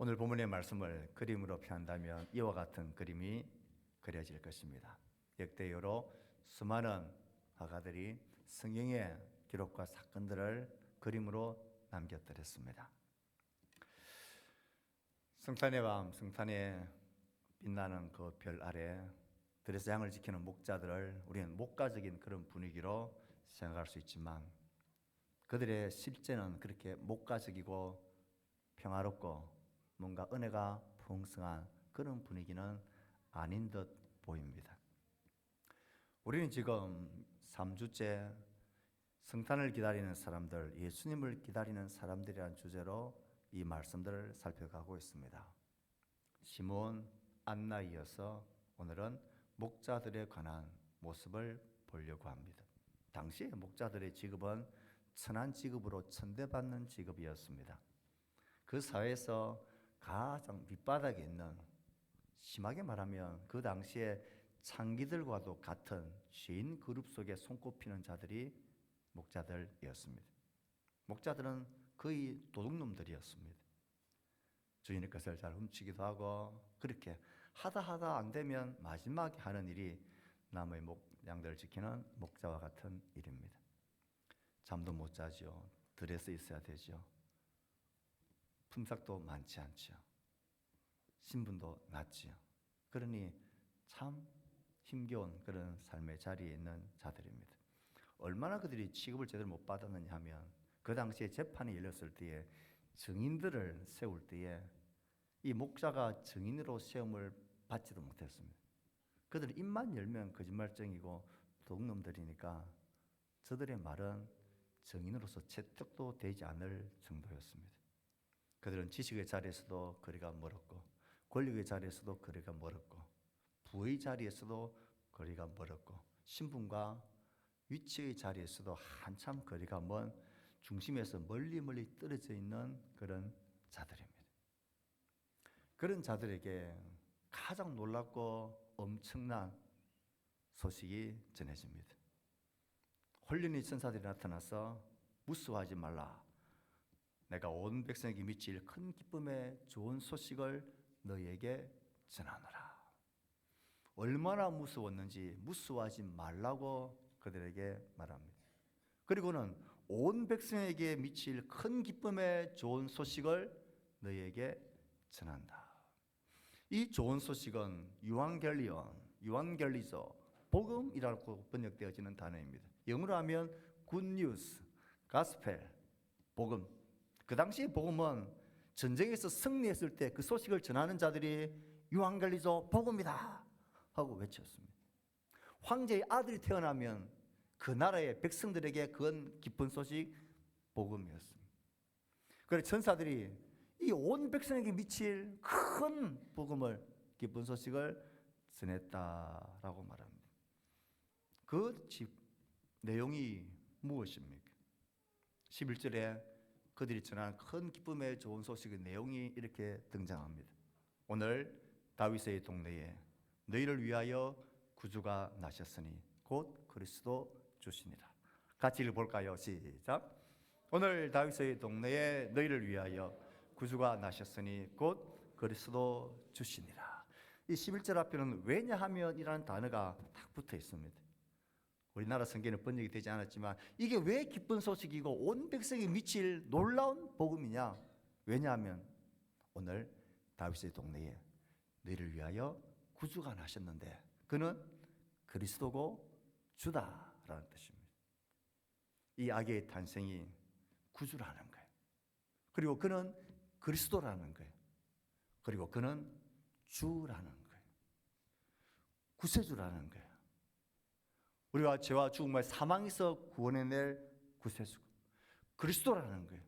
오늘 본문의 말씀을 그림으로 표현한다면 이와 같은 그림이 그려질 것입니다. 역대여로 수많은 화가들이 성경의 기록과 사건들을 그림으로 남겨드렸습니다. 성탄의 밤, 성탄의 빛나는 그 별 아래 들에서 양을 지키는 목자들을 우리는 목가적인 그런 분위기로 생각할 수 있지만 그들의 실제는 그렇게 목가적이고 평화롭고 뭔가 은혜가 풍성한 그런 분위기는 아닌 듯 보입니다. 우리는 지금 3주째 성탄을 기다리는 사람들, 예수님을 기다리는 사람들이라는 주제로 이 말씀들을 살펴가고 있습니다. 시몬, 안나 이어서 오늘은 목자들에 관한 모습을 보려고 합니다. 당시에 목자들의 직업은 천한 직업으로 천대받는 직업이었습니다. 그 사회에서 가장 밑바닥에 있는, 심하게 말하면 그 당시에 창기들과도 같은 죄인 그룹 속에 손꼽히는 자들이 목자들이었습니다. 목자들은 거의 도둑놈들이었습니다. 주인의 것을 잘 훔치기도 하고 그렇게 하다 안 되면 마지막에 하는 일이 남의 양들을 지키는 목자와 같은 일입니다. 잠도 못 자죠. 들에서 있어야 되죠. 품삯도 많지 않죠. 신분도 낮지요. 그러니 참 힘겨운 그런 삶의 자리에 있는 자들입니다. 얼마나 그들이 취급을 제대로 못 받았느냐 하면 그 당시에 재판이 열렸을 때에 증인들을 세울 때에 이 목자가 증인으로 시험을 받지도 못했습니다. 그들은 입만 열면 거짓말쟁이고 도둑놈들이니까 저들의 말은 증인으로서 채택도 되지 않을 정도였습니다. 그들은 지식의 자리에서도 거리가 멀었고 권력의 자리에서도 거리가 멀었고 부의 자리에서도 거리가 멀었고 신분과 위치의 자리에서도 한참 거리가 먼 중심에서 멀리 떨어져 있는 그런 자들입니다. 그런 자들에게 가장 놀랍고 엄청난 소식이 전해집니다. 홀린의 천사들이 나타나서 무서워하지 말라. 내가 온 백성에게 미칠 큰 기쁨의 좋은 소식을 너희에게 전하노라. 얼마나 무서웠는지 무서워하지 말라고 그들에게 말합니다. 그리고는 온 백성에게 미칠 큰 기쁨의 좋은 소식을 너희에게 전한다. 이 좋은 소식은 유앙겔리조, 복음이라고 번역되어지는 단어입니다. 영어로 하면 굿뉴스, 가스펠, 복음. 그 당시 복음은 전쟁에서 승리했을 때 그 소식을 전하는 자들이 유앙겔리조 복음이다 하고 외쳤습니다. 황제의 아들이 태어나면 그 나라의 백성들에게 그건 기쁜 소식 복음이었습니다. 그래서 천사들이 이 온 백성에게 미칠 큰 복음을, 기쁜 소식을 전했다라고 말합니다. 그 내용이 무엇입니까? 11절에 그들이 전한 큰 기쁨의 좋은 소식의 내용이 이렇게 등장합니다. 오늘 다윗의 동네에 너희를 위하여 구주가 나셨으니 곧 그리스도 주시니라. 같이 읽어볼까요? 시작. 오늘 다윗의 동네에 너희를 위하여 구주가 나셨으니 곧 그리스도 주시니라. 이 11절 앞에는 왜냐하면이라는 단어가 딱 붙어 있습니다. 우리나라 성경에는 번역이 되지 않았지만 이게 왜 기쁜 소식이고 온 백성이 미칠 놀라운 복음이냐? 왜냐하면 오늘 다윗의 동네에 너희를 위하여 구주가 나셨는데 그는 그리스도고 주다라는 뜻입니다. 이 아기의 탄생이 구주라는 거예요. 그리고 그는 그리스도라는 거예요. 그리고 그는 주라는 거예요. 구세주라는 거예요. 우리가 죄와 죽음과 사망에서 구원해낼 구세주, 그리스도라는 거예요.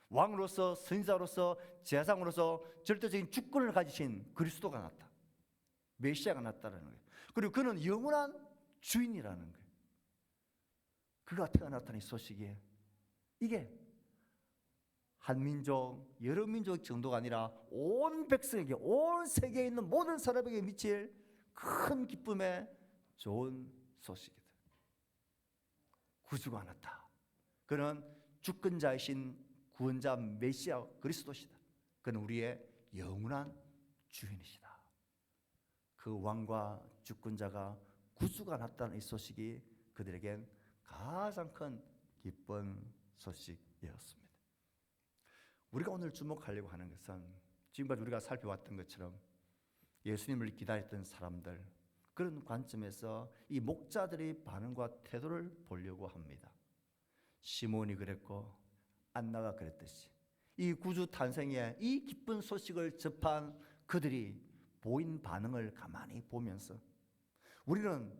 왕으로서, 선지자로서, 제사장으로서 절대적인 주권을 가지신 그리스도가 나타, 메시아가 나타나는 거예요. 그리고 그는 영원한 주인이라는 거예요. 그가 태어났다는 소식이에요. 이게 한 민족, 여러 민족 정도가 아니라 온 백성에게, 온 세계에 있는 모든 사람에게 미칠 큰 기쁨의 좋은 소식이다. 구주가 나타. 그는 주권자이신 구원자 메시아 그리스도시다. 그는 우리의 영원한 주인이시다. 그 왕과 주권자가 구주가 났다는 이 소식이 그들에겐 가장 큰 기쁜 소식이었습니다. 우리가 오늘 주목하려고 하는 것은 지금까지 우리가 살펴왔던 것처럼 예수님을 기다렸던 사람들, 그런 관점에서 이 목자들의 반응과 태도를 보려고 합니다. 시몬이 그랬고 안나가 그랬듯이 이 구주 탄생의 이 기쁜 소식을 접한 그들이 보인 반응을 가만히 보면서 우리는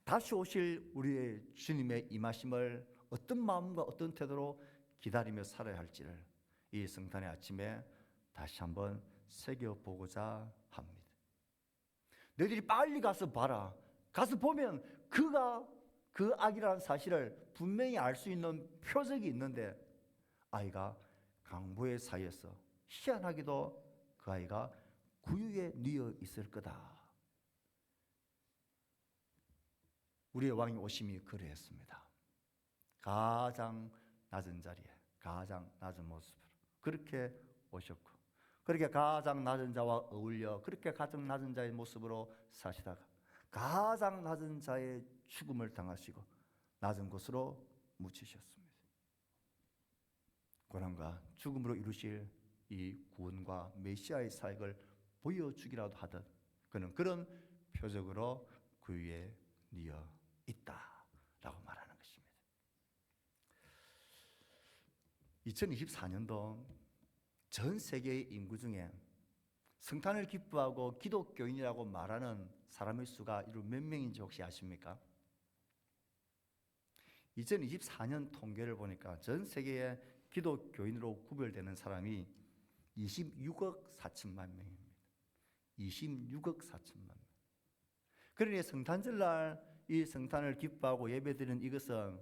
다시 오실 우리의 주님의 임하심을 어떤 마음과 어떤 태도로 기다리며 살아야 할지를 이 성탄의 아침에 다시 한번 새겨보고자 합니다. 너희들이 빨리 가서 봐라. 가서 보면 그가 그 아기라는 사실을 분명히 알 수 있는 표적이 있는데 아이가 강보의 사이에서 희한하게도 그 아이가 구유에 누워 있을 거다. 우리의 왕이 오심이 그러했습니다. 가장 낮은 자리에 가장 낮은 모습으로 그렇게 오셨고, 그렇게 가장 낮은 자와 어울려 그렇게 가장 낮은 자의 모습으로 사시다가 가장 낮은 자의 죽음을 당하시고 낮은 곳으로 묻히셨습니다. 고난과 죽음으로 이루실 이 구원과 메시아의 사역을 보여주기라도 하듯 그는 그런 표적으로 그 위에 뉘어 있다라고 말하는 것입니다. 2024년도 전 세계의 인구 중에 성탄을 기뻐하고 기독교인이라고 말하는 사람의 수가 몇 명인지 혹시 아십니까? 2024년 통계를 보니까 전 세계의 기독교인으로 구별되는 사람이 26억 4천만 명입니다. 26억 4천만 명. 그러니 성탄절날 이 성탄을 기뻐하고 예배드리는 이것은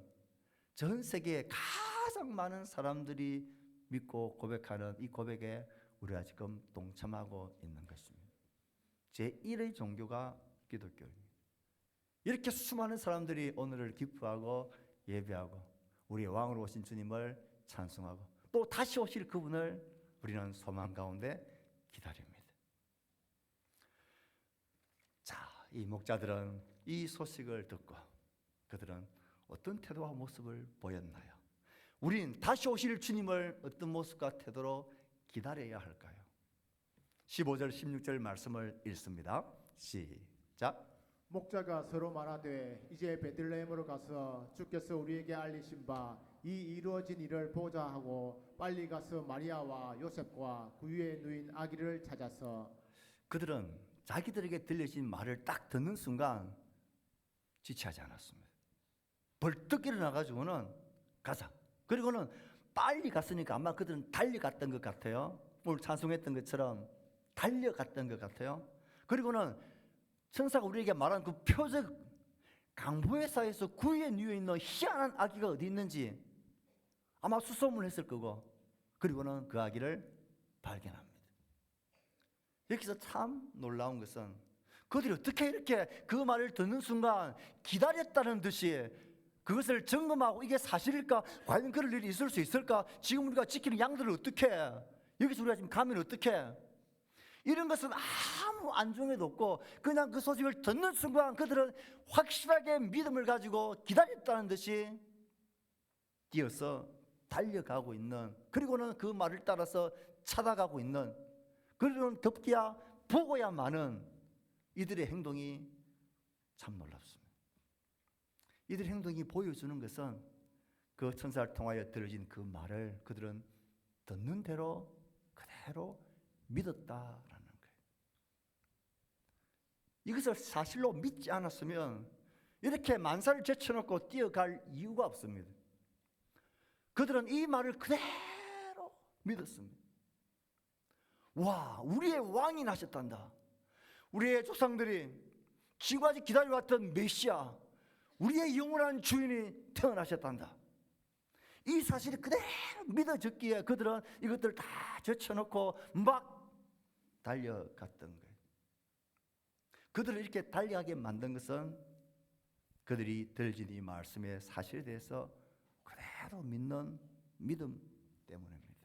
전 세계에 가장 많은 사람들이 믿고 고백하는 이 고백에 우리가 지금 동참하고 있는 것입니다. 제1의 종교가 기독교입니다. 이렇게 수많은 사람들이 오늘을 기뻐하고 예배하고 우리의 왕으로 오신 주님을 찬송하고 또 다시 오실 그분을 우리는 소망 가운데 기다립니다. 자, 이 목자들은 이 소식을 듣고 그들은 어떤 태도와 모습을 보였나요? 우린 다시 오실 주님을 어떤 모습과 태도로 기다려야 할까요? 15절 16절 말씀을 읽습니다. 시작. 목자가 서로 말하되 이제 베들레헴으로 가서 주께서 우리에게 알리신 바 이 이루어진 일을 보자 하고 빨리 가서 마리아와 요셉과 구유에 누인 아기를 찾아서 그들은 자기들에게 들려진 말을 딱 듣는 순간 지체하지 않았습니다. 벌떡 일어나가지고는 가자. 그리고는 빨리 갔으니까 아마 그들은 달려갔던 것 같아요. 오늘 찬송했던 것처럼 달려갔던 것 같아요. 그리고는 천사가 우리에게 말한 그 표적, 강보의 사이에서 구유에 누워 있는 희한한 아기가 어디 있는지 아마 수소문했을 거고, 그리고는 그 아기를 발견합니다. 여기서 참 놀라운 것은 그들이 어떻게 이렇게 그 말을 듣는 순간 기다렸다는 듯이 그것을 점검하고 이게 사실일까? 과연 그럴 일이 있을 수 있을까? 지금 우리가 지키는 양들을 어떻게 해? 여기서 우리가 지금 가면 어떻게 해? 이런 것은 아무 안중에도 없고 그냥 그 소식을 듣는 순간 그들은 확실하게 믿음을 가지고 기다렸다는 듯이 뛰어서 달려가고 있는, 그리고는 그 말을 따라서 찾아가고 있는, 그리고는 급기야 보고야 마는 이들의 행동이 참 놀랍습니다. 이들의 행동이 보여주는 것은 그 천사를 통하여 들어진 그 말을 그들은 듣는 대로 그대로 믿었다라는 거예요. 이것을 사실로 믿지 않았으면 이렇게 만사를 제쳐놓고 뛰어갈 이유가 없습니다. 그들은 이 말을 그대로 믿었습니다. 와, 우리의 왕이 나셨단다. 우리의 조상들이 지금까지 기다려왔던 메시아, 우리의 영원한 주인이 태어나셨단다. 이 사실이 그대로 믿어졌기에 그들은 이것들을 다 제쳐놓고 막 달려갔던 거예요. 그들을 이렇게 달려가게 만든 것은 그들이 들어진 이 말씀의 사실에 대해서 그대로 믿는 믿음 때문입니다.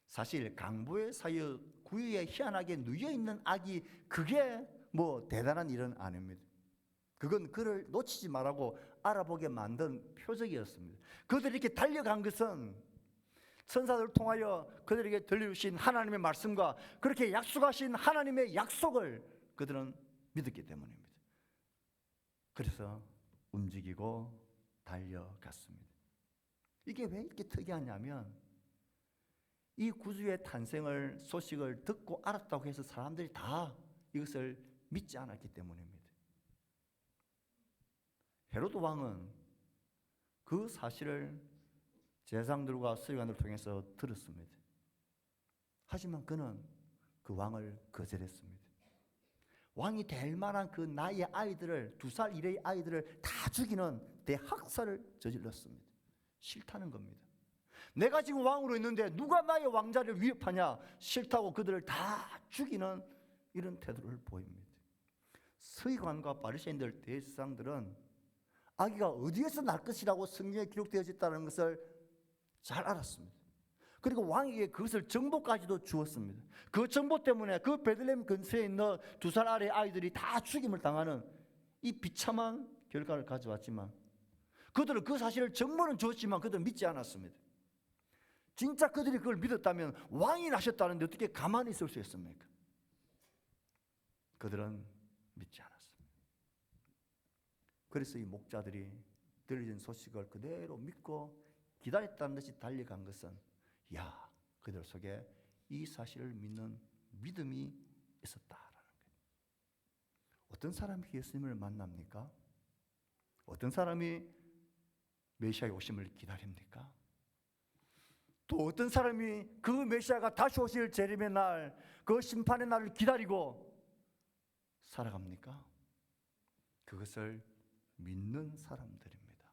사실 강보의 사이에 구유에 희한하게 누여있는 악이 그게 뭐 대단한 일은 아닙니다. 그건 그를 놓치지 말라고 알아보게 만든 표적이었습니다. 그들이 이렇게 달려간 것은 천사들을 통하여 그들에게 들려주신 하나님의 말씀과 그렇게 약속하신 하나님의 약속을 그들은 믿었기 때문입니다. 그래서 움직이고 달려갔습니다. 이게 왜 이렇게 특이하냐면 이 구주의 탄생을 소식을 듣고 알았다고 해서 사람들이 다 이것을 믿지 않았기 때문입니다. 헤로드 왕은 그 사실을 제사장들과 서기관들을 통해서 들었습니다. 하지만 그는 그 왕을 거절했습니다. 왕이 될 만한 그 나이의 아이들을 2살 이래의 아이들을 다 죽이는 대학살을 저질렀습니다. 싫다는 겁니다. 내가 지금 왕으로 있는데 누가 나의 왕자를 위협하냐, 싫다고 그들을 다 죽이는 이런 태도를 보입니다. 서기관과 바리새인들 대제사장들은 아기가 어디에서 날 것이라고 성경에 기록되어졌다는 것을 잘 알았습니다. 그리고 왕에게 그것을 정보까지도 주었습니다. 그 정보 때문에 그 베들레헴 근처에 있는 2살 아래의 아이들이 다 죽임을 당하는 이 비참한 결과를 가져왔지만 그들은 그 사실을 정보는 주었지만 그들은 믿지 않았습니다. 진짜 그들이 그걸 믿었다면 왕이 나셨다는데 어떻게 가만히 있을 수 있습니까? 그들은 믿지 않았습니다. 그래서 이 목자들이 들려진 소식을 그대로 믿고 기다렸다는 듯이 달려간 것은 그들 속에 이 사실을 믿는 믿음이 있었다라는 거예요. 어떤 사람이 예수님을 만납니까? 어떤 사람이 메시아의 오심을 기다립니까? 또 어떤 사람이 그 메시아가 다시 오실 재림의 날, 그 심판의 날을 기다리고 살아갑니까? 그것을 믿는 사람들입니다.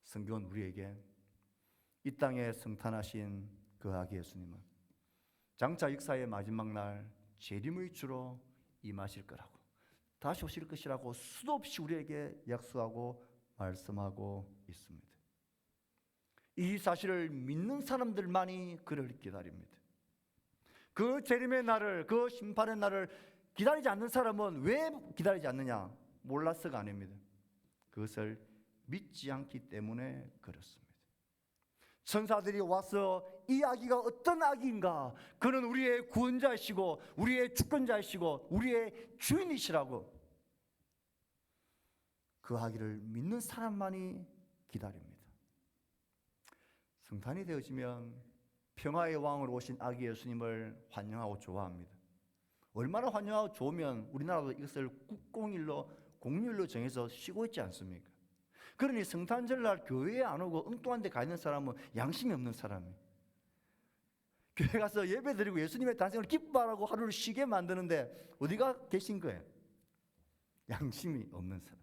성경은 우리에게 이 땅에 성탄하신 그 아기 예수님은 장차 역사의 마지막 날 재림의 주로 임하실 거라고, 다시 오실 것이라고 수도 없이 우리에게 약속하고 말씀하고 있습니다. 이 사실을 믿는 사람들만이 그를 기다립니다. 그 재림의 날을, 그 심판의 날을 기다리지 않는 사람은 왜 기다리지 않느냐? 몰라서가 아닙니다. 그것을 믿지 않기 때문에 그렇습니다. 천사들이 와서 이 아기가 어떤 아기인가? 그는 우리의 구원자이시고 우리의 주권자이시고 우리의 주인이시라고 그 아기를 믿는 사람만이 기다립니다. 성탄이 되어지면 평화의 왕으로 오신 아기 예수님을 환영하고 좋아합니다. 얼마나 환영하고 좋으면 우리나라도 이것을 국공일로 공휴일로 정해서 쉬고 있지 않습니까? 그러니 성탄절날 교회에 안 오고 엉뚱한 데 가 있는 사람은 양심이 없는 사람이에요. 교회 가서 예배 드리고 예수님의 탄생을 기뻐하라고 하루를 쉬게 만드는데 어디가 계신 거예요? 양심이 없는 사람.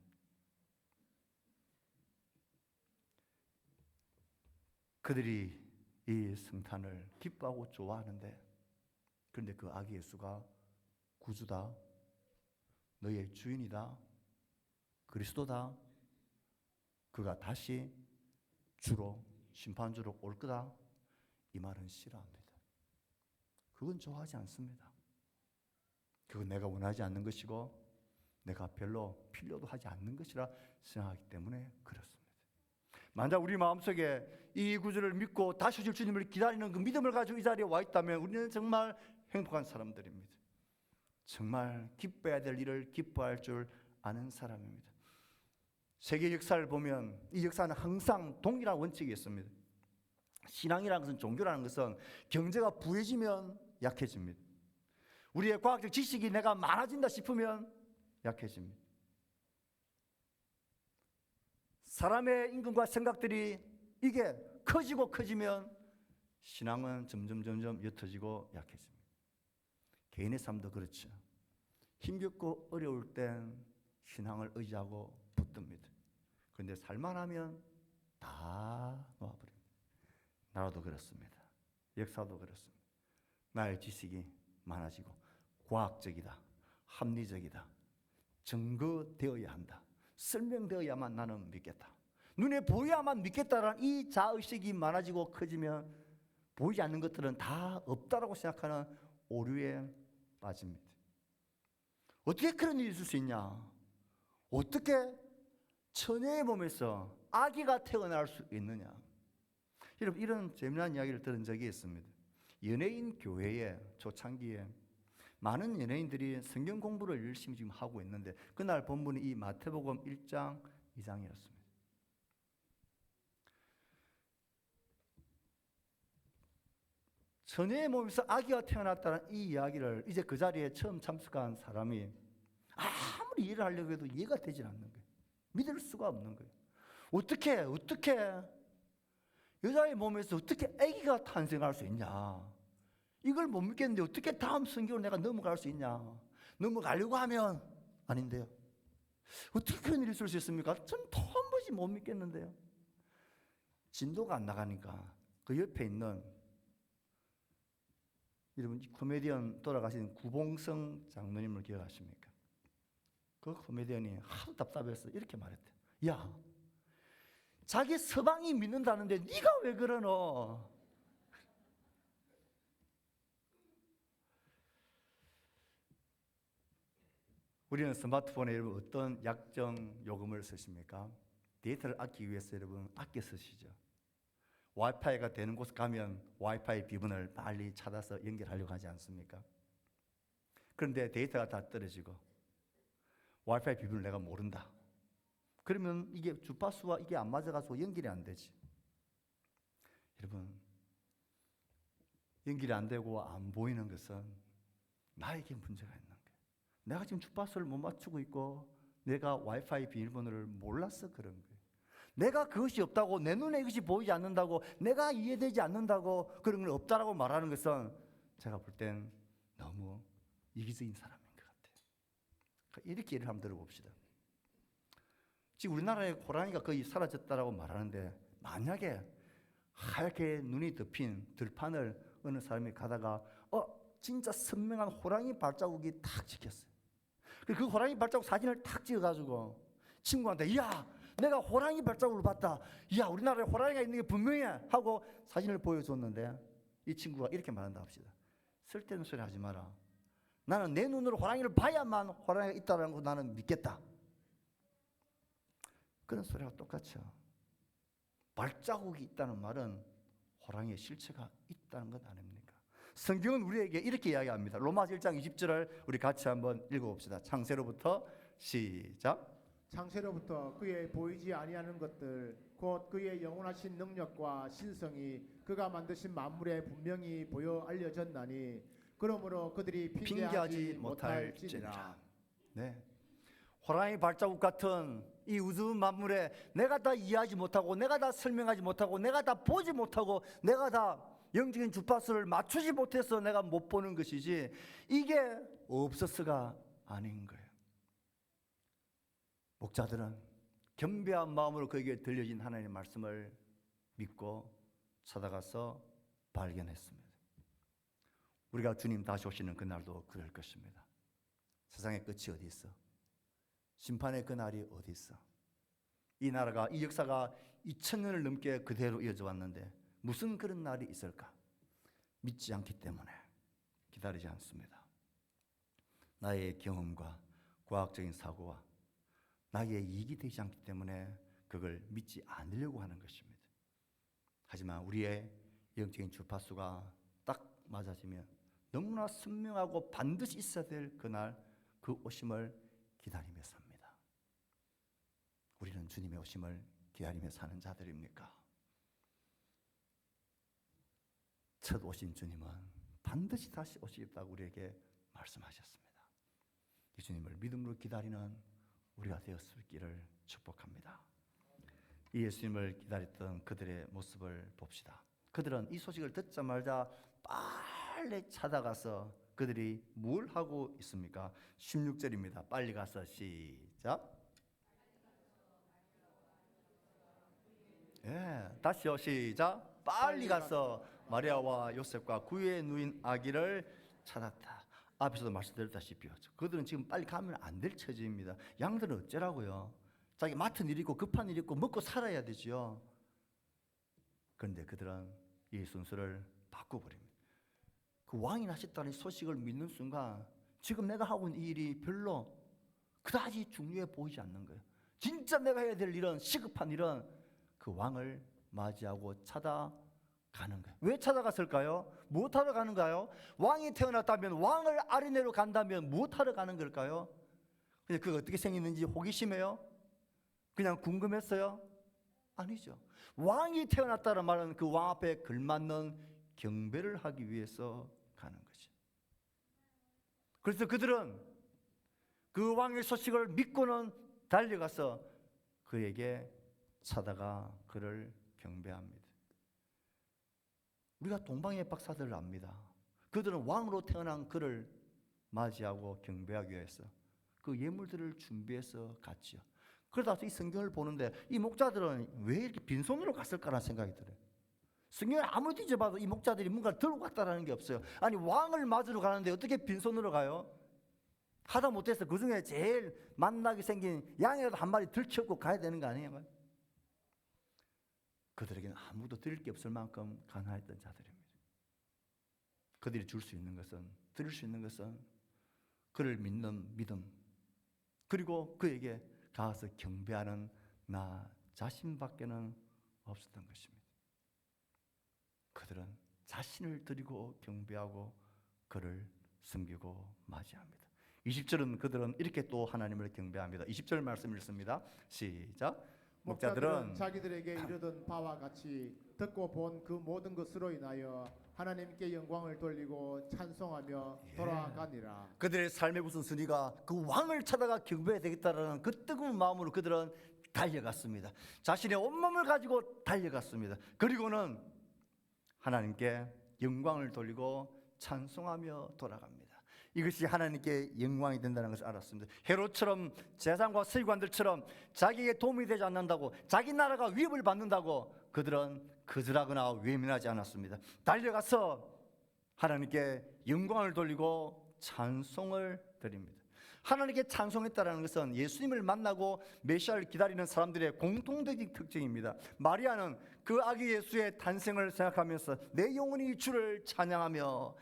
그들이 이 성탄을 기뻐하고 좋아하는데, 그런데 그 아기 예수가 구주다, 너의 주인이다, 그리스도다, 그가 다시 주로 심판주로 올 거다, 이 말은 싫어합니다. 그건 좋아하지 않습니다. 그건 내가 원하지 않는 것이고 내가 별로 필요도 하지 않는 것이라 생각하기 때문에 그렇습니다. 만약 우리 마음속에 이 구주를 믿고 다시 오실 주님을 기다리는 그 믿음을 가지고 이 자리에 와 있다면 우리는 정말 행복한 사람들입니다. 정말 기뻐해야 될 일을 기뻐할 줄 아는 사람입니다. 세계 역사를 보면 이 역사는 항상 동일한 원칙이 있습니다. 신앙이라는 것은, 종교라는 것은 경제가 부해지면 약해집니다. 우리의 과학적 지식이 내가 많아진다 싶으면 약해집니다. 사람의 인권과 생각들이 이게 커지고 커지면 신앙은 점점 옅어지고 약해집니다. 개인의 삶도 그렇죠. 힘겹고 어려울 땐 신앙을 의지하고 붙듭니다. 그런데 살만하면 다 놓아버립니다. 나라도 그렇습니다. 역사도 그렇습니다. 나의 지식이 많아지고 과학적이다, 합리적이다, 증거되어야 한다, 설명되어야만 나는 믿겠다, 눈에 보여야만 믿겠다라는 이 자의식이 많아지고 커지면 보이지 않는 것들은 다 없다라고 생각하는 오류에 빠집니다. 어떻게 그런 일이 있을 수 있냐? 어떻게 처녀의 몸에서 아기가 태어날 수 있느냐? 여러분, 이런 재미난 이야기를 들은 적이 있습니다. 연예인 교회에 초창기에 많은 연예인들이 성경 공부를 열심히 지금 하고 있는데, 그날 본문이 이 마태복음 1장 2장이었습니다. 처녀의 몸에서 아기가 태어났다는 이 이야기를 이제 그 자리에 처음 참석한 사람이 아무리 이해를 하려고 해도 이해가 되질 않는 거예요. 믿을 수가 없는 거예요. 어떻게 여자의 몸에서 어떻게 아기가 탄생할 수 있냐? 이걸 못 믿겠는데 어떻게 다음 성경을 내가 넘어갈 수 있냐? 넘어가려고 하면 아닌데요. 어떻게 그런 일이 있을 수 있습니까? 전 도무지 못 믿겠는데요. 진도가 안 나가니까 그 옆에 있는, 여러분 코미디언 돌아가신 구봉성 장로님을 기억하십니까? 그 코미디언이 하도 답답해서 이렇게 말했대. 야, 자기 서방이 믿는다는데 네가 왜 그러노? 우리는 스마트폰에 여러분 어떤 약정 요금을 쓰십니까? 데이터를 아끼기 위해서 여러분 아껴 쓰시죠. 와이파이가 되는 곳 가면 와이파이 비번을 빨리 찾아서 연결하려고 하지 않습니까? 그런데 데이터가 다 떨어지고 와이파이 비번을 내가 모른다. 그러면 이게 주파수와 이게 안 맞아가지고 연결이 안 되지. 여러분, 연결이 안 되고 안 보이는 것은 나에게 문제가 있는 거예요. 내가 지금 주파수를 못 맞추고 있고 내가 와이파이 비밀번호를 몰라서 그런 거예요. 내가 그것이 없다고, 내 눈에 이것이 보이지 않는다고, 내가 이해되지 않는다고 그런 건 없다라고 말하는 것은 제가 볼 땐 너무 이기적인 사람인 것 같아요. 이렇게 예를 한번 들어봅시다. 지금 우리나라에 호랑이가 거의 사라졌다라고 말하는데, 만약에 하얗게 눈이 덮인 들판을 어느 사람이 가다가 진짜 선명한 호랑이 발자국이 탁 찍혔어요. 그 호랑이 발자국 사진을 탁 찍어가지고 친구한테, 야, 내가 호랑이 발자국을 봤다. 야, 우리나라에 호랑이가 있는 게 분명해 하고 사진을 보여줬는데, 이 친구가 이렇게 말한다 합시다. 쓸데없는 소리 하지 마라. 나는 내 눈으로 호랑이를 봐야만 호랑이가 있다는 거 나는 믿겠다. 그런 소리하고 똑같죠. 발자국이 있다는 말은 호랑이의 실체가 있다는 것 아닙니까? 성경은 우리에게 이렇게 이야기합니다. 로마서 1장 20절을 우리 같이 한번 읽어봅시다. 창세로부터 시작. 창세로부터 그의 보이지 아니하는 것들 곧 그의 영원하신 능력과 신성이 그가 만드신 만물에 분명히 보여 알려졌나니 그러므로 그들이 핑계하지 못할지니라. 네. 호랑이 발자국 같은 이 우주 만물에 내가 다 이해하지 못하고, 내가 다 설명하지 못하고, 내가 다 보지 못하고, 내가 다 영적인 주파수를 맞추지 못해서 내가 못 보는 것이지, 이게 없어서가 아닌 거예요. 목자들은 겸비한 마음으로 그에게 들려진 하나님의 말씀을 믿고 찾아가서 발견했습니다. 우리가 주님 다시 오시는 그날도 그럴 것입니다. 세상의 끝이 어디 있어? 심판의 그날이 어디 있어? 이 나라가, 이 역사가 2000년을 넘게 그대로 이어져 왔는데 무슨 그런 날이 있을까? 믿지 않기 때문에 기다리지 않습니다. 나의 경험과 과학적인 사고와 나의 이익이 되지 않기 때문에 그걸 믿지 않으려고 하는 것입니다. 하지만 우리의 영적인 주파수가 딱 맞아지면 너무나 선명하고 반드시 있어야 될 그날, 그 오심을 기다리며 삽니다. 우리는 주님의 오심을 기다리며 사는 자들입니까? 첫 오신 주님은 반드시 다시 오시겠다고 우리에게 말씀하셨습니다. 이 주님을 믿음으로 기다리는 우리가 되었을 길을 축복합니다. 이 예수님을 기다렸던 그들의 모습을 봅시다. 그들은 이 소식을 듣자마자 빨리 찾아가서 그들이 뭘 하고 있습니까? 16절입니다. 빨리 가서 시작. 다시요. 시작. 빨리 가서 마리아와 요셉과 그의 누인 아기를 찾았다. 앞에서도 말씀드렸다시피 그들은 지금 빨리 가면 안 될 처지입니다. 양들은 어쩌라고요? 자기 맡은 일이 있고 급한 일이 있고 먹고 살아야 되지요. 그런데 그들은 이 순서를 바꿔버립니다. 그 왕이 나셨다는 소식을 믿는 순간 지금 내가 하고 있는 이 일이 별로 그다지 중요해 보이지 않는 거예요. 진짜 내가 해야 될 일은, 시급한 일은 그 왕을 맞이하고 찾아가는 거예요. 왜 찾아갔을까요? 무엇하러 가는가요? 왕이 태어났다면, 왕을 아리내로 간다면 무엇하러 가는 걸까요? 근데 그게 어떻게 생겼는지 호기심해요? 그냥 궁금했어요? 아니죠. 왕이 태어났다는 말은 그 왕 앞에 걸맞는 경배를 하기 위해서 가는 거죠. 그래서 그들은 그 왕의 소식을 믿고는 달려가서 그에게 찾아가 그를 경배합니다. 우리가 동방의 박사들을 압니다. 그들은 왕으로 태어난 그를 맞이하고 경배하기 위해서 그 예물들을 준비해서 갔죠. 그러다 이 성경을 보는데 이 목자들은 왜 이렇게 빈손으로 갔을까라는 생각이 들어요. 성경을 아무리 뒤져봐도 이 목자들이 뭔가를 들고 갔다라는 게 없어요. 아니, 왕을 맞으러 가는데 어떻게 빈손으로 가요? 하다 못해서 그 중에 제일 만나게 생긴 양이라도 한 마리 들쳐고 가야 되는 거 아니에요? 그들에게는 아무도 드릴 게 없을 만큼 가난했던 자들입니다. 그들이 줄 수 있는 것은, 드릴 수 있는 것은 그를 믿는 믿음, 그리고 그에게 가서 경배하는 나 자신밖에는 없었던 것입니다. 그들은 자신을 드리고 경배하고 그를 섬기고 맞이합니다. 20절은 그들은 이렇게 또 하나님을 경배합니다. 20절 말씀 읽습니다. 시작. 목자들은 자기들에게 이르던 바와 같이 듣고 본 그 모든 것으로 인하여 하나님께 영광을 돌리고 찬송하며 돌아가니라. 그들의 삶의 우선순위가 그 왕을 찾아가 경배해야 되겠다라는 그 뜨거운 마음으로 그들은 달려갔습니다. 자신의 온몸을 가지고 달려갔습니다. 그리고는 하나님께 영광을 돌리고 찬송하며 돌아갑니다. 이것이 하나님께 영광이 된다는 것을 알았습니다. 헤롯처럼 재상과 서기관들처럼 자기에게 도움이 되지 않는다고, 자기 나라가 위협을 받는다고 그들은 거절하거나 외면하지 않았습니다. 달려가서 하나님께 영광을 돌리고 찬송을 드립니다. 하나님께 찬송했다는 것은 예수님을 만나고 메시아를 기다리는 사람들의 공통적인 특징입니다. 마리아는 그 아기 예수의 탄생을 생각하면서 내 영혼이 주를 찬양하며,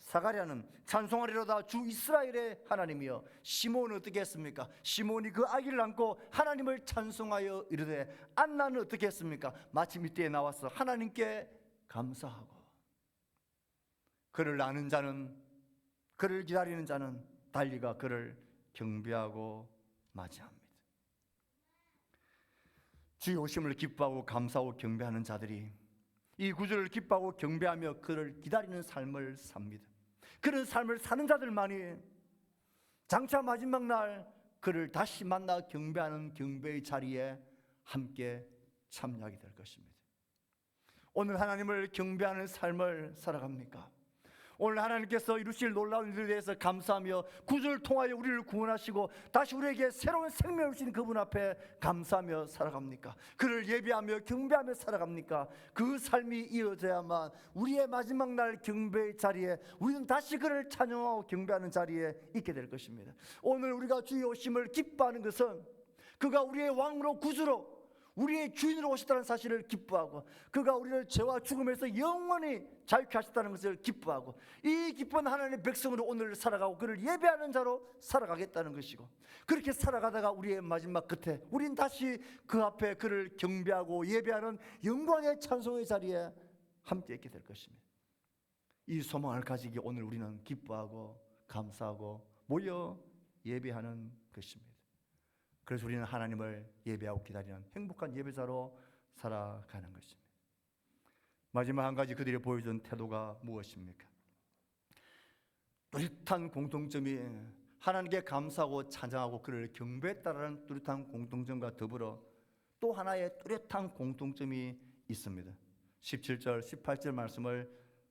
사가랴는 찬송하리로다 주 이스라엘의 하나님이여. 시몬은 어떻게 했습니까? 시몬이 그 아기를 안고 하나님을 찬송하여 이르되, 안나는 어떻게 했습니까? 마침 이때에 나와서 하나님께 감사하고, 그를 아는 자는, 그를 기다리는 자는 달리가 그를 경배하고 맞이합니다. 주의 오심을 기뻐하고 감사하고 경배하는 자들이 이 구주를 기뻐하고 경배하며 그를 기다리는 삶을 삽니다. 그런 삶을 사는 자들만이 장차 마지막 날 그를 다시 만나 경배하는 경배의 자리에 함께 참여하게 될 것입니다. 오늘 하나님을 경배하는 삶을 살아갑니까? 오늘 하나님께서 이루실 놀라운 일에 대해서 감사하며 구주를 통하여 우리를 구원하시고 다시 우리에게 새로운 생명을 주신 그분 앞에 감사하며 살아갑니까? 그를 예배하며 경배하며 살아갑니까? 그 삶이 이어져야만 우리의 마지막 날 경배의 자리에 우리는 다시 그를 찬양하고 경배하는 자리에 있게 될 것입니다. 오늘 우리가 주의 오심을 기뻐하는 것은 그가 우리의 왕으로 구주로 우리의 주인으로 오셨다는 사실을 기뻐하고, 그가 우리를 죄와 죽음에서 영원히 자유케 하셨다는 것을 기뻐하고, 이 기쁜 하나님의 백성으로 오늘 살아가고 그를 예배하는 자로 살아가겠다는 것이고, 그렇게 살아가다가 우리의 마지막 끝에 우린 다시 그 앞에 그를 경배하고 예배하는 영광의 찬송의 자리에 함께 있게 될 것입니다. 이 소망을 가지기 오늘 우리는 기뻐하고 감사하고 모여 예배하는 것입니다. 그래서 우리는 하나님을 예배하고 기다리는 행복한 예배자로 살아가는 것입니다. 마지막 한 가지 그들이 보여준 태도가 무엇입니까? 뚜렷한 공통점이 하나님께 감사하고 찬양하고 그를 경배했다라는 뚜렷한 공통점과 더불어 또 하나의 뚜렷한 공통점이 있습니다. 17절 18절 말씀을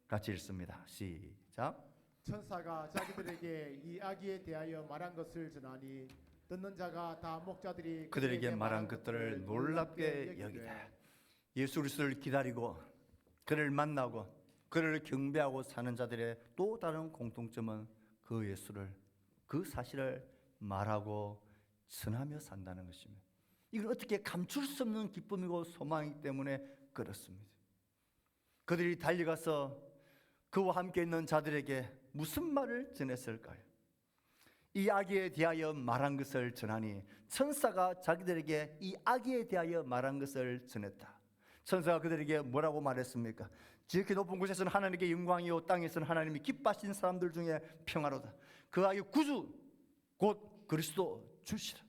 같이 읽습니다. 시작. 천사가 자기들에게 이 아기에 대하여 말한 것을 전하니 듣는 자가 다 목자들이 그들에게 말한 것들을 놀랍게 여기되, 예수 그리스도를 기다리고 그를 만나고 그를 경배하고 사는 자들의 또 다른 공통점은 그 예수를, 그 사실을 말하고 전하며 산다는 것입니다. 이건 어떻게 감출 수 없는 기쁨이고 소망이기 때문에 그렇습니다. 그들이 달려가서 그와 함께 있는 자들에게 무슨 말을 전했을까요? 이 아기에 대하여 말한 것을 전하니 천사가 자기들에게 이 아기에 대하여 말한 것을 전했다. 천사가 그들에게 뭐라고 말했습니까? 지극히 높은 곳에서는 하나님께 영광이요 땅에서는 하나님이 기뻐하신 사람들 중에 평화로다. 그 아이의 구주 곧 그리스도 주시라.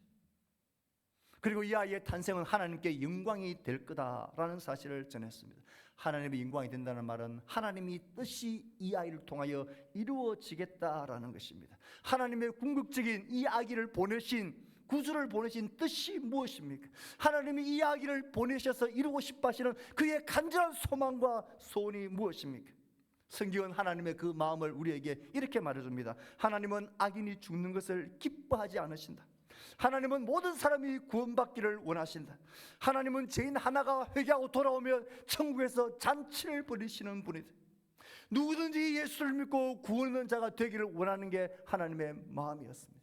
그리고 이 아이의 탄생은 하나님께 영광이 될 거다라는 사실을 전했습니다. 하나님의 영광이 된다는 말은 하나님이 뜻이 이 아이를 통하여 이루어지겠다라는 것입니다. 하나님의 궁극적인 이 아기를 보내신 구주를 보내신 뜻이 무엇입니까? 하나님이 이 아기를 보내셔서 이루고 싶어 하시는 그의 간절한 소망과 소원이 무엇입니까? 성경은 하나님의 그 마음을 우리에게 이렇게 말해줍니다. 하나님은 악인이 죽는 것을 기뻐하지 않으신다. 하나님은 모든 사람이 구원받기를 원하신다. 하나님은 죄인 하나가 회개하고 돌아오면 천국에서 잔치를 벌이시는 분이다. 누구든지 예수를 믿고 구원하는 자가 되기를 원하는 게 하나님의 마음이었습니다.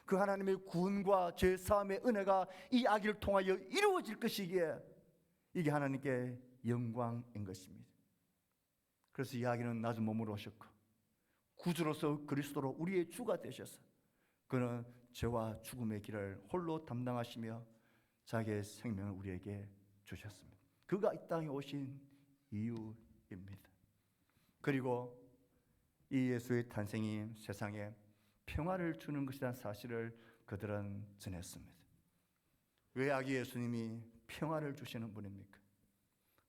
그 하나님의 구원과 죄 사함의 은혜가 이 아기를 통하여 이루어질 것이기에 이게 하나님께 영광인 것입니다. 그래서 이 아기는 낮은 몸으로 오셨고 구주로서 그리스도로 우리의 주가 되셔서 그는 죄와 죽음의 길을 홀로 담당하시며 자기의 생명을 우리에게 주셨습니다. 그가 이 땅에 오신 이유입니다. 그리고 이 예수의 탄생이 세상에 평화를 주는 것이라는 사실을 그들은 전했습니다. 왜 아기 예수님이 평화를 주시는 분입니까?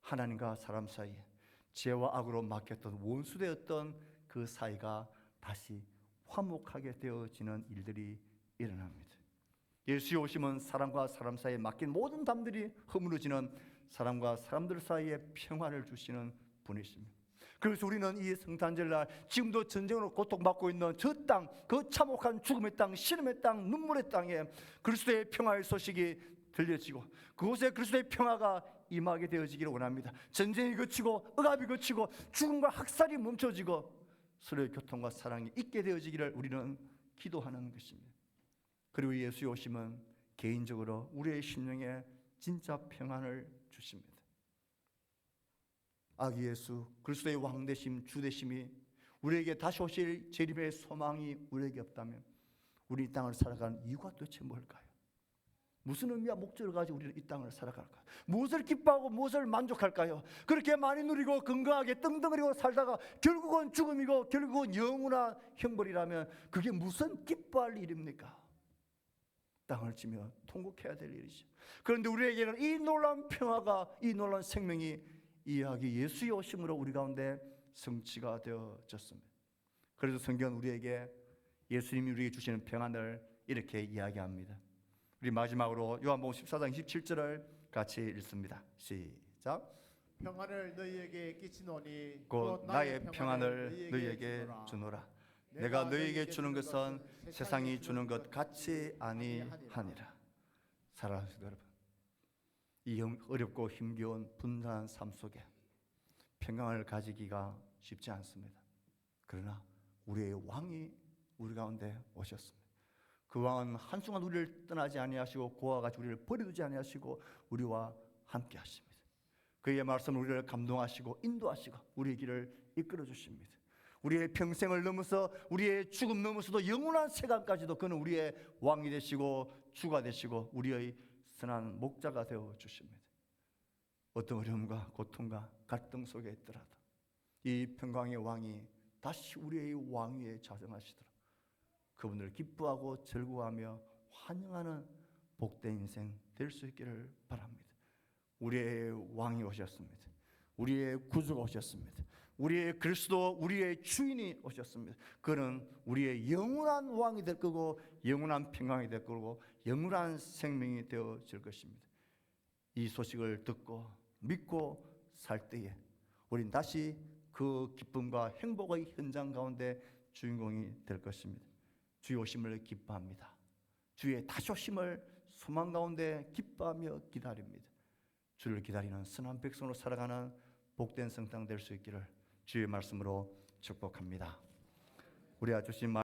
하나님과 사람 사이에 죄와 악으로 막혔던 원수되었던 그 사이가 다시 화목하게 되어지는 일들이 일어납니다. 예수의 오심은 사람과 사람 사이에 막힌 모든 담들이 허물어지는 사람과 사람들 사이에 평화를 주시는 분이십니다. 그래서 우리는 이 성탄절날 지금도 전쟁으로 고통받고 있는 저 땅, 그 참혹한 죽음의 땅, 신음의 땅, 눈물의 땅에 그리스도의 평화의 소식이 들려지고 그곳에 그리스도의 평화가 임하게 되어지기를 원합니다. 전쟁이 그치고 억압이 그치고 죽음과 학살이 멈춰지고 서로의 교통과 사랑이 있게 되어지기를 우리는 기도하는 것입니다. 그리고 예수의 오심은 개인적으로 우리의 심령에 진짜 평안을 주십니다. 아기 예수 그리스도의 왕되심 주되심이 우리에게 다시 오실 재림의 소망이 우리에게 없다면 우리 이 땅을 살아가는 이유가 도대체 뭘까요? 무슨 의미와 목적을 가지고 우리는 이 땅을 살아갈까요? 무엇을 기뻐하고 무엇을 만족할까요? 그렇게 많이 누리고 건강하게 떵떵거리고 살다가 결국은 죽음이고 결국은 영원한 형벌이라면 그게 무슨 기뻐할 일입니까? 땅을 치며 통곡해야 될 일이죠. 그런데 우리에게는 이 놀라운 평화가 이 놀라운 생명이 이 아기 예수의 오심으로 우리 가운데 성취가 되어졌습니다. 그래서 성경은 우리에게 예수님이 우리에게 주시는 평안을 이렇게 이야기합니다. 우리 마지막으로 요한복음 14장 27절을 같이 읽습니다. 시작. 평안을 너희에게 끼치노니 곧 나의 평안을 너희에게 주노라. 내가 너희에게 주는 것은 세상이 주는 것 같이 아니하니라. 사랑하는 여러분, 이 어렵고 힘겨운 분단한 삶 속에 평강을 가지기가 쉽지 않습니다. 그러나 우리의 왕이 우리 가운데 오셨습니다. 그 왕은 한순간 우리를 떠나지 아니하시고 그와 같이 우리를 버려두지 아니하시고 우리와 함께 하십니다. 그의 말씀은 우리를 감동하시고 인도하시고 우리의 길을 이끌어 주십니다. 우리의 평생을 넘어서 우리의 죽음 넘어서도 영원한 세간까지도 그는 우리의 왕이 되시고 주가 되시고 우리의 선한 목자가 되어 주십니다. 어떤 어려움과 고통과 갈등 속에 있더라도 이 평강의 왕이 다시 우리의 왕 위에 자정하시도록 그분을 기뻐하고 즐거워하며 환영하는 복된 인생 될 수 있기를 바랍니다. 우리의 왕이 오셨습니다. 우리의 구주가 오셨습니다. 우리의 그리스도, 우리의 주인이 오셨습니다. 그는 우리의 영원한 왕이 될 거고 영원한 평강이 될 거고 영원한 생명이 되어질 것입니다. 이 소식을 듣고 믿고 살 때에 우린 다시 그 기쁨과 행복의 현장 가운데 주인공이 될 것입니다. 주의 오심을 기뻐합니다. 주의 다시 오심을 소망 가운데 기뻐하며 기다립니다. 주를 기다리는 선한 백성으로 살아가는 복된 성당 될 수 있기를 주의 말씀으로 축복합니다. 우리가 주신